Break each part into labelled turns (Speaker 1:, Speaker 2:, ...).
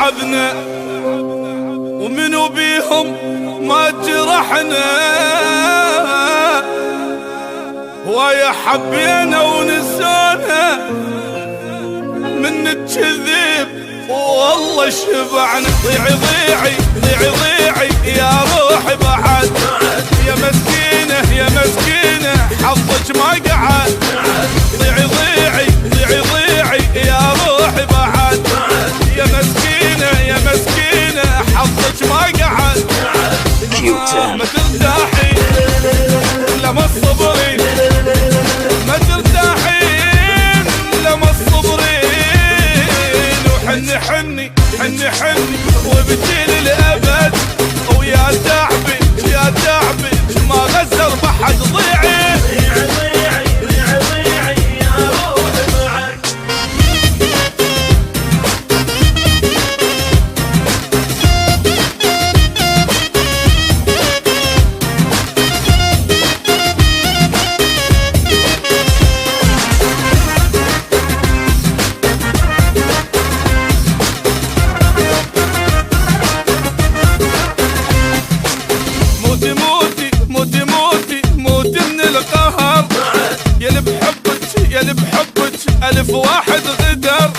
Speaker 1: تعبنا ومنو بيهم ما جرحنا، ويا حبينا ونسانا من الكذب والله شبعنا. ضيعي ضيعي ضيعي ضيعي يا روحي بعد، يا مسكينة يا مسكينة حظك ما قعد. ضيعي ضيعي ضيعي ضيعي يا روحي بعد، يا مسكينة يا مسكينة حظك ما قعد. ما ترتاحي لما تصبرين، ما ترتاحين لما تصبرين، وحني حني حني حني وبجيل الأبد، ويا تعبي يا تعبي ما غزر بحد. ضيعي ألف واحد غدر،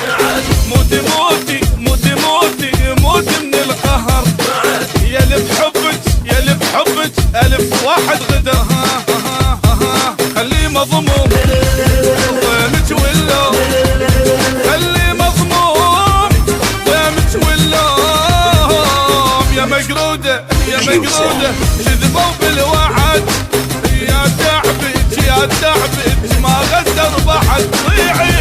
Speaker 1: موتي موتي موتي موتي موتي من القهر. يا اللي بحبك يا اللي بحبك ألف واحد غدر. ها ها ها خليه مضموم وينك ولا، خليه مضموم وينك ولا. يا مقرودة يا مقرودة كذبوا بالوعد، يا تعبك يا تعبك ما غدر بحد. ضيعي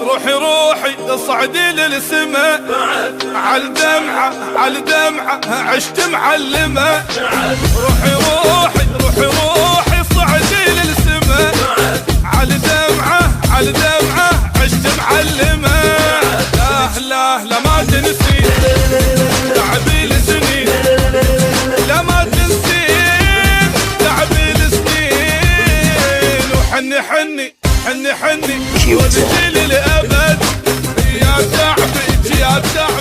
Speaker 1: روحي روحي اصعدي للسما، عالدمعة عالدمعة عشت معلمة. روحي روحي روحي روحي صعدي للسما، عالدمعة عالدمعة عشت معلمة. لا لا لا ما تنسي تعبي لسنين، لا ما تنسين تعبي لسنين، وحني حني حني حني وبجيل الأبد. يا تعبي يا تعبي